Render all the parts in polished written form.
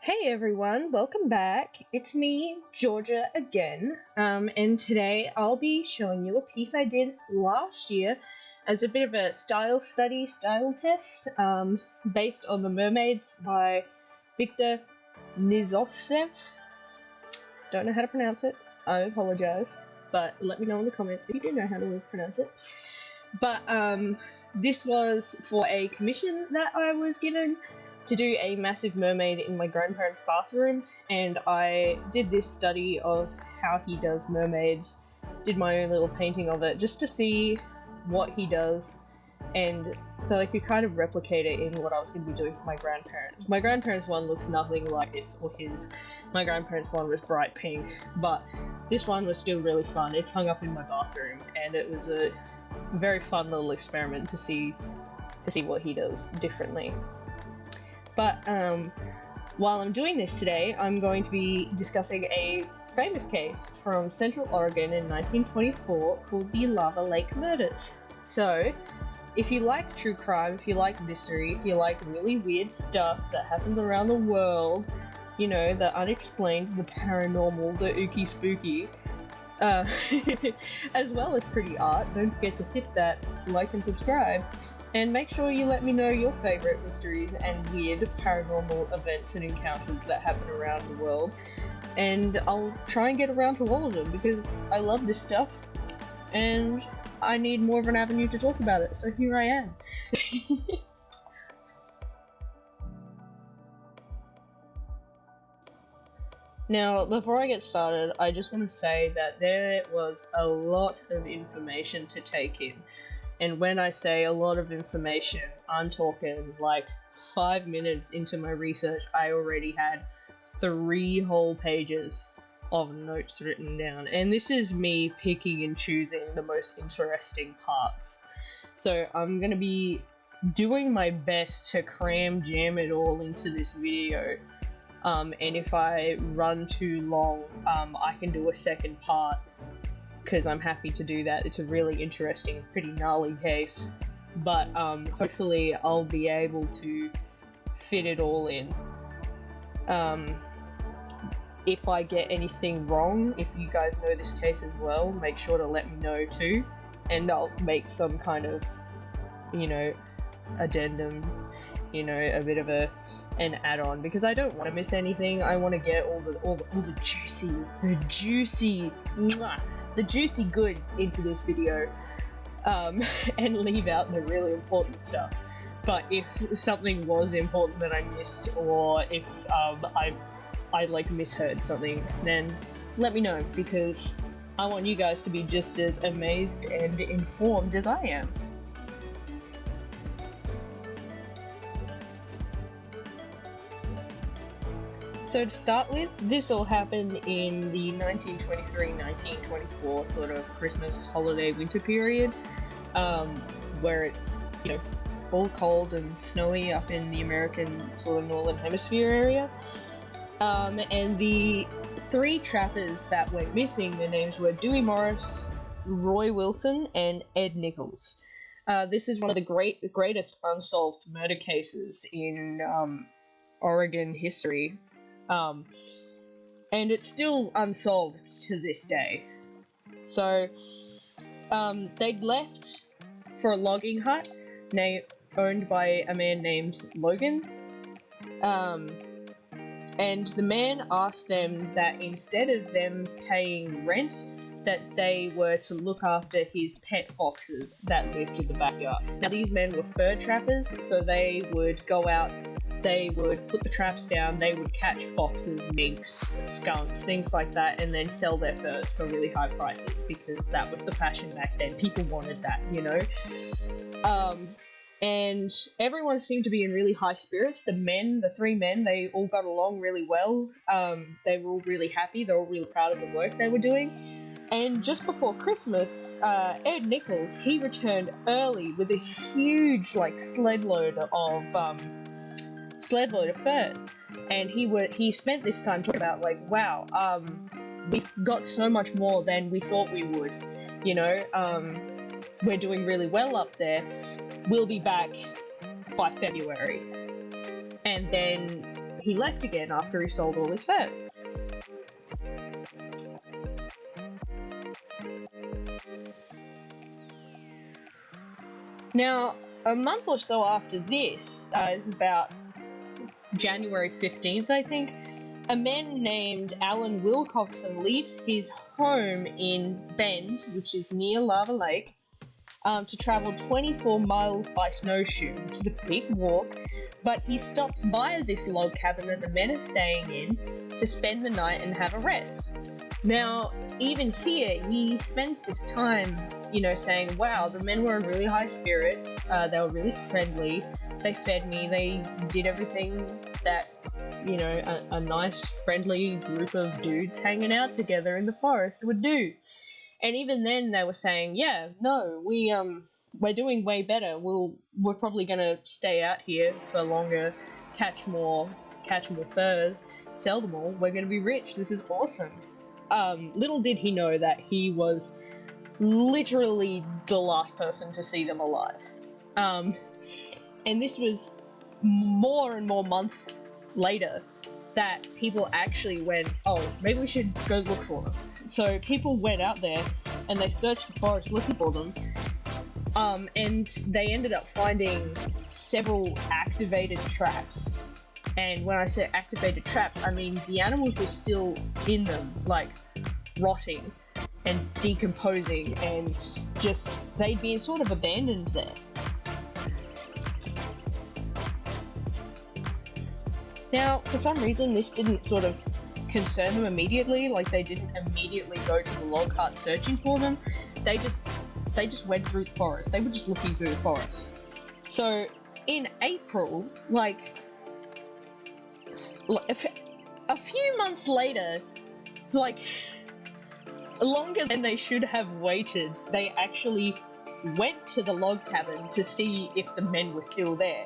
Hey everyone, welcome back. It's me, Georgia, again. And today I'll be showing you a piece I did last year as a bit of a style test, based on the Mermaids by Victor Nizovtsev. Don't know how to pronounce it. I apologize, but let me know in the comments if you do know how to pronounce it. But this was for a commission that I was given to do a massive mermaid in my grandparents' bathroom, and I did this study of how he does mermaids, did my own little painting of it just to see what he does, and so I could kind of replicate it in what I was going to be doing for my grandparents. My grandparents' one looks nothing like this or his. My grandparents' one was bright pink, but this one was still really fun. It's hung up in my bathroom, and it was a very fun little experiment to see what he does differently. But while I'm doing this today, I'm going to be discussing a famous case from Central Oregon in 1924 called the Lava Lake Murders. So, if you like true crime, if you like mystery, if you like really weird stuff that happens around the world, you know, the unexplained, the paranormal, the ooky spooky, as well as pretty art, don't forget to hit that like and subscribe. And make sure you let me know your favourite mysteries and weird paranormal events and encounters that happen around the world. And I'll try and get around to all of them because I love this stuff and I need more of an avenue to talk about it, so here I am. Now, before I get started, I just want to say that there was a lot of information to take in. And when I say a lot of information, I'm talking like 5 minutes into my research, I already had 3 whole pages of notes written down. And this is me picking and choosing the most interesting parts. So I'm going to be doing my best to jam it all into this video. And if I run too long, I can do a second part, because I'm happy to do that. It's a really interesting, pretty gnarly case, but hopefully I'll be able to fit it all in. If I get anything wrong, if you guys know this case as well, make sure to let me know too, and I'll make some kind of, you know, addendum, you know, a bit of an add-on, because I don't want to miss anything. I want to get all the juicy goods into this video, and leave out the really important stuff. But if something was important that I missed, or if I like misheard something, then let me know, because I want you guys to be just as amazed and informed as I am. So to start with, this all happened in the 1923-1924 sort of Christmas holiday winter period, where it's, you know, all cold and snowy up in the American sort of northern hemisphere area. And the 3 trappers that went missing, their names were Dewey Morris, Roy Wilson, and Ed Nichols. This is one of the greatest unsolved murder cases in Oregon history. And it's still unsolved to this day. So, they'd left for a logging hut owned by a man named Logan. And the man asked them that instead of them paying rent, that they were to look after his pet foxes that lived in the backyard. Now, these men were fur trappers, so they would go out, they would put the traps down, they would catch foxes, minks, skunks, things like that, and then sell their furs for really high prices, because that was the fashion back then. People wanted that, you know? And everyone seemed to be in really high spirits. The 3 men, they all got along really well. They were all really happy, they were all really proud of the work they were doing. And just before Christmas, Ed Nichols, he returned early with a huge, like, sled load of furs, and he spent this time talking about, like, wow, we've got so much more than we thought we would, you know, we're doing really well up there, we'll be back by February. And then he left again after he sold all his furs. Now, a month or so after this, it's about January 15th, I think, a man named Alan Wilcoxon leaves his home in Bend, which is near Lava Lake, to travel 24 miles by snowshoe, which is a big walk, but he stops by this log cabin that the men are staying in to spend the night and have a rest. Now, even here, he spends this time, saying, wow, the men were in really high spirits, they were really friendly, they fed me, they did everything that, a nice, friendly group of dudes hanging out together in the forest would do. And even then, they were saying, yeah, no, we're doing way better, we're probably gonna stay out here for longer, catch more furs, sell them all, we're gonna be rich, this is awesome. Little did he know that he was literally the last person to see them alive. And this was more and more months later that people actually went, oh, maybe we should go look for them. So people went out there and they searched the forest looking for them. And they ended up finding several activated traps. And when I say activated traps, I mean the animals were still in them, like rotting and decomposing, and just they'd been sort of abandoned there. Now, for some reason, this didn't sort of concern them immediately, like they didn't immediately go to the log hut searching for them. They just went through the forest. They were just looking through the forest. So in April, a few months later, longer than they should have waited, they actually went to the log cabin to see if the men were still there.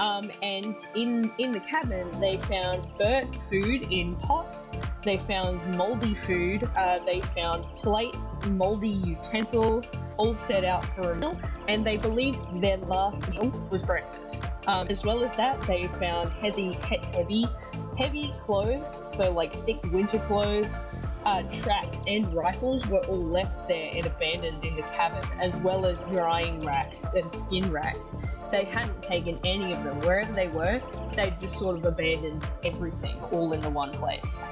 And in the cabin, they found burnt food in pots, they found moldy food, they found plates, moldy utensils, all set out for a meal, and they believed their last meal was breakfast. As well as that, they found heavy clothes, so like thick winter clothes, traps and rifles were all left there and abandoned in the cabin, as well as drying racks and skin racks. They hadn't taken any of them. Wherever they were, they'd just sort of abandoned everything, all in the one place.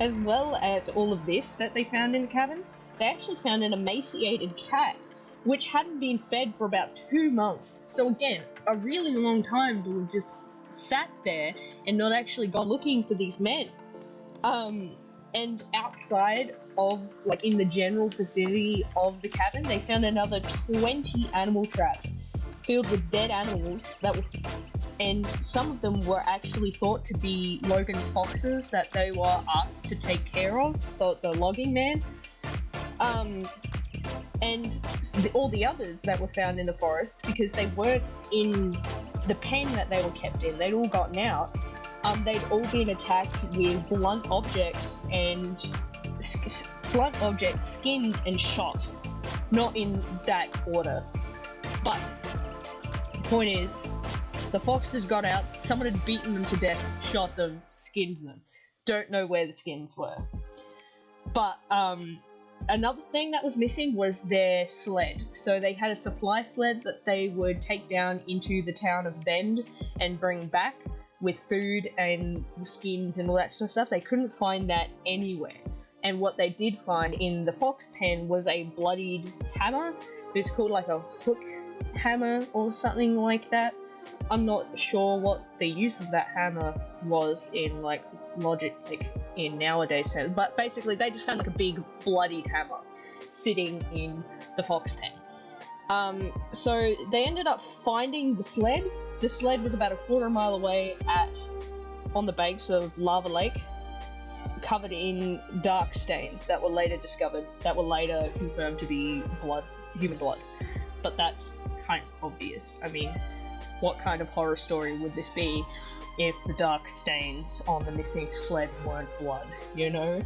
As well as all of this that they found in the cabin, they actually found an emaciated cat, which hadn't been fed for about 2 months. So again, a really long time to have just sat there and not actually gone looking for these men. And outside of, in the general vicinity of the cabin, they found another 20 animal traps filled with dead animals and some of them were actually thought to be Logan's foxes that they were asked to take care of, the logging man. And all the others that were found in the forest, because they weren't in the pen that they were kept in, they'd all gotten out, they'd all been attacked with blunt objects, skinned and shot. Not in that order. But the point is, the foxes got out, someone had beaten them to death, shot them, skinned them. Don't know where the skins were. But, another thing that was missing was their sled. So they had a supply sled that they would take down into the town of Bend and bring back with food and skins and all that sort of stuff. They couldn't find that anywhere. And what they did find in the fox pen was a bloodied hammer. It's called like a hook hammer or something like that. I'm not sure what the use of that hammer was in in nowadays terms, but basically they just found a big bloodied hammer sitting in the fox pen. So they ended up finding the sled. The sled was about a quarter-mile away on the banks of Lava Lake, covered in dark stains that were later confirmed to be human blood. But that's kind of obvious. I mean, what kind of horror story would this be if the dark stains on the missing sled weren't blood, you know?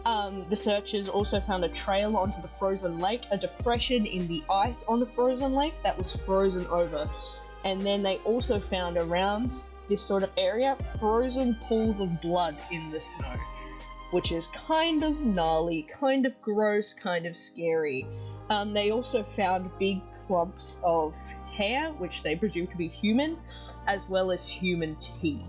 The searchers also found a trail onto the frozen lake, a depression in the ice on the frozen lake that was frozen over. And then they also found around this sort of area frozen pools of blood in the snow, which is kind of gnarly, kind of gross, kind of scary. They also found big clumps of hair, which they presume to be human, as well as human teeth.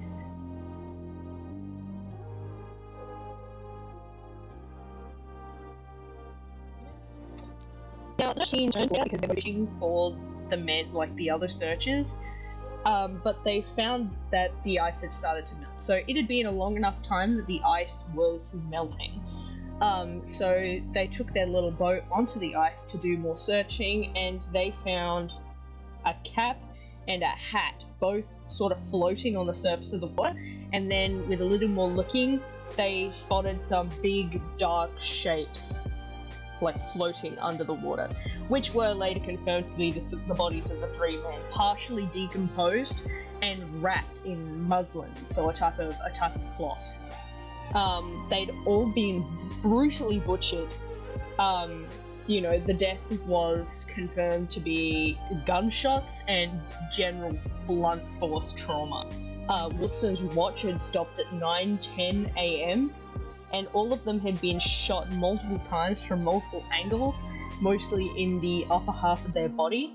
Now, the team turned out because they were looking for the men, like the other searchers, but they found that the ice had started to melt. So it had been a long enough time that the ice was melting. So they took their little boat onto the ice to do more searching, and they found a cap and a hat, both sort of floating on the surface of the water. And then with a little more looking, they spotted some big dark shapes like floating under the water, which were later confirmed to be the bodies of the three men, partially decomposed and wrapped in muslin, so a type of cloth. They'd all been brutally butchered. You know, the death was confirmed to be gunshots and general blunt force trauma. Wilson's watch had stopped at 9:10 a.m. and all of them had been shot multiple times from multiple angles, mostly in the upper half of their body,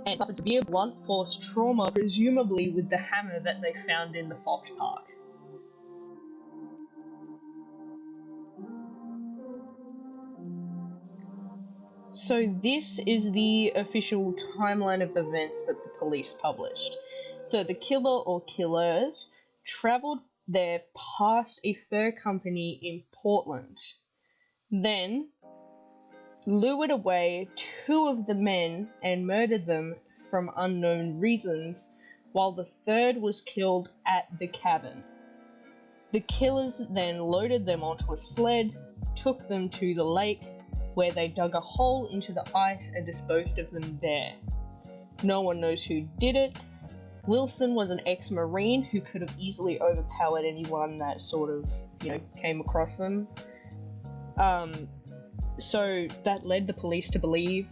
and suffered severe blunt force trauma, presumably with the hammer that they found in the Fox Park. So this is the official timeline of events that the police published. So the killer or killers travelled there past a fur company in Portland, then lured away two of the men and murdered them from unknown reasons, while the third was killed at the cabin. The killers then loaded them onto a sled, took them to the lake, where they dug a hole into the ice and disposed of them there. No one knows who did it. Wilson was an ex-Marine who could have easily overpowered anyone that sort of, came across them. So that led the police to believe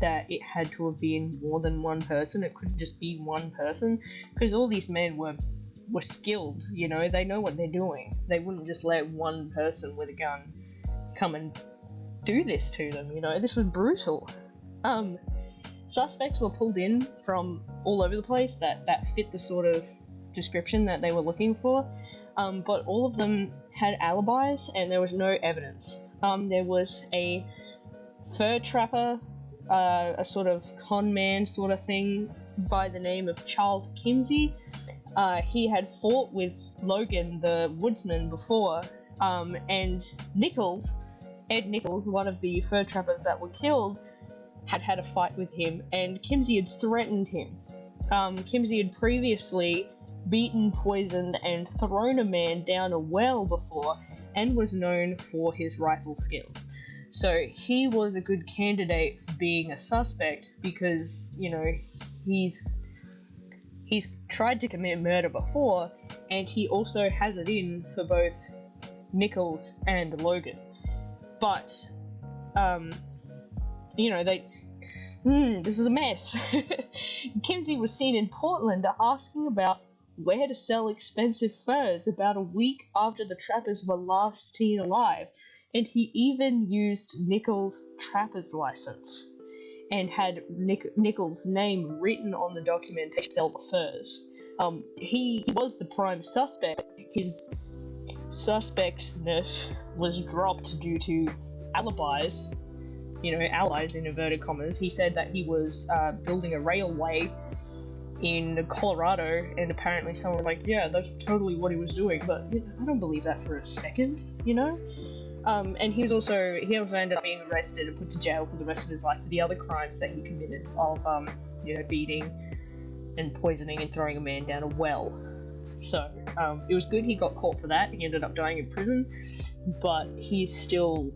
that it had to have been more than one person. It couldn't just be one person, because all these men were skilled, they know what they're doing. They wouldn't just let one person with a gun come and do this to them, this was brutal. Suspects were pulled in from all over the place that fit the sort of description that they were looking for, but all of them had alibis and there was no evidence. There was a fur trapper, a sort of con man sort of thing by the name of Charles Kimsey. He had fought with Logan, the woodsman, before, and Ed Nichols, one of the fur trappers that were killed, had a fight with him, and Kimsey had threatened him. Kimsey had previously beaten, poisoned, and thrown a man down a well before, and was known for his rifle skills. So he was a good candidate for being a suspect because, he's tried to commit murder before, and he also has it in for both Nichols and Logan. But, this is a mess. Kimsey was seen in Portland asking about where to sell expensive furs about a week after the trappers were last seen alive, and he even used Nichols' trapper's license and had Nichols' name written on the documentation to sell the furs. He was the prime suspect. His suspectness was dropped due to alibis, allies in inverted commas. He said that he was building a railway in Colorado, and apparently someone was like, yeah, that's totally what he was doing, but I don't believe that for a second, and he also ended up being arrested and put to jail for the rest of his life for the other crimes that he committed of, beating and poisoning and throwing a man down a well. So, it was good he got caught for that. He ended up dying in prison, but he's still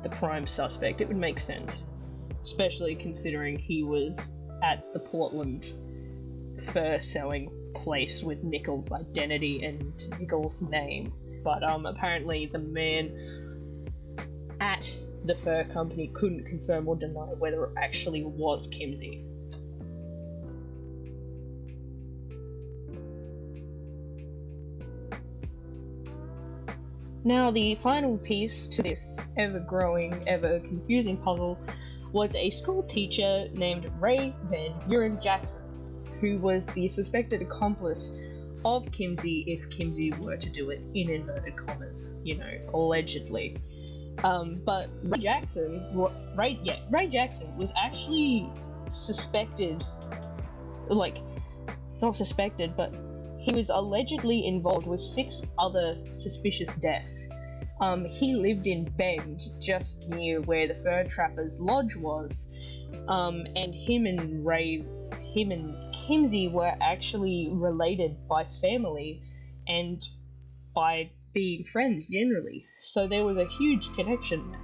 the prime suspect. It would make sense, especially considering he was at the Portland fur selling place with Nikel's identity and Nikel's name, but apparently the man at the fur company couldn't confirm or deny whether it actually was Kimsey. Now, the final piece to this ever-growing, ever-confusing puzzle was a school teacher named Ray Van Buren Jackson, who was the suspected accomplice of Kimsey if Kimsey were to do it, in inverted commas, you know, allegedly. But Ray Jackson was actually suspected, like, not suspected, but he was allegedly involved with 6 other suspicious deaths. He lived in Bend, just near where the fur trappers' lodge was, and him and Kimsey were actually related by family and by being friends generally, so there was a huge connection.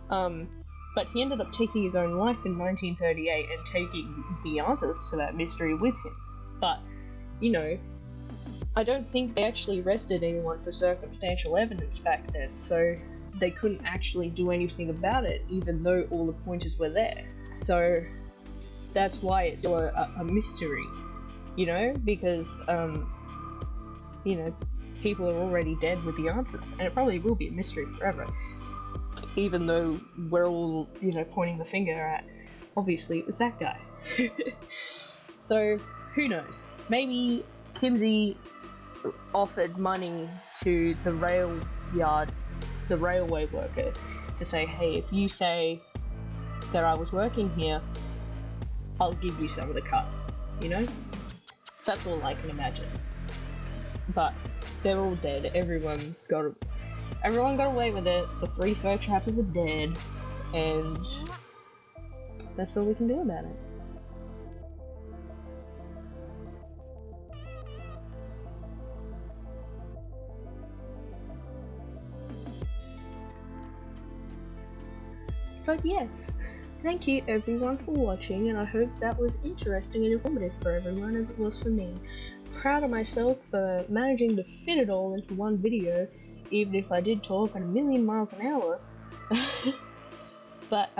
But he ended up taking his own life in 1938 and taking the answers to that mystery with him. But, you know, I don't think they actually arrested anyone for circumstantial evidence back then, so they couldn't actually do anything about it, even though all the pointers were there. So that's why it's still a mystery, you know, because, you know, people are already dead with the answers, and it probably will be a mystery forever, even though we're all, you know, pointing the finger at, obviously it was that guy. So, who knows? Maybe Kimsey offered money to the railway worker to say, hey, if you say that I was working here, I'll give you some of the cut, you know? That's all I can imagine. But they're all dead. Everyone got away with it. The 3 fur trappers are dead, and that's all we can do about it. But yes, thank you everyone for watching, and I hope that was interesting and informative for everyone as it was for me. Proud of myself for managing to fit it all into one video, even if I did talk at 1,000,000 miles an hour. But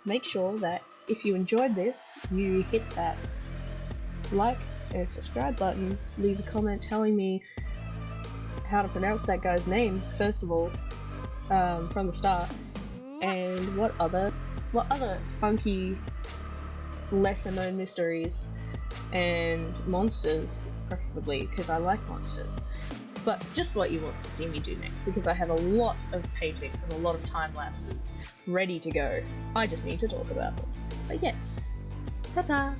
make sure that if you enjoyed this, you hit that like and subscribe button, leave a comment telling me how to pronounce that guy's name, first of all, from the start, and what other funky, lesser known mysteries and monsters, preferably, because I like monsters, but just what you want to see me do next, because I have a lot of paintings and a lot of time lapses ready to go. I just need to talk about them. But yes, ta-ta!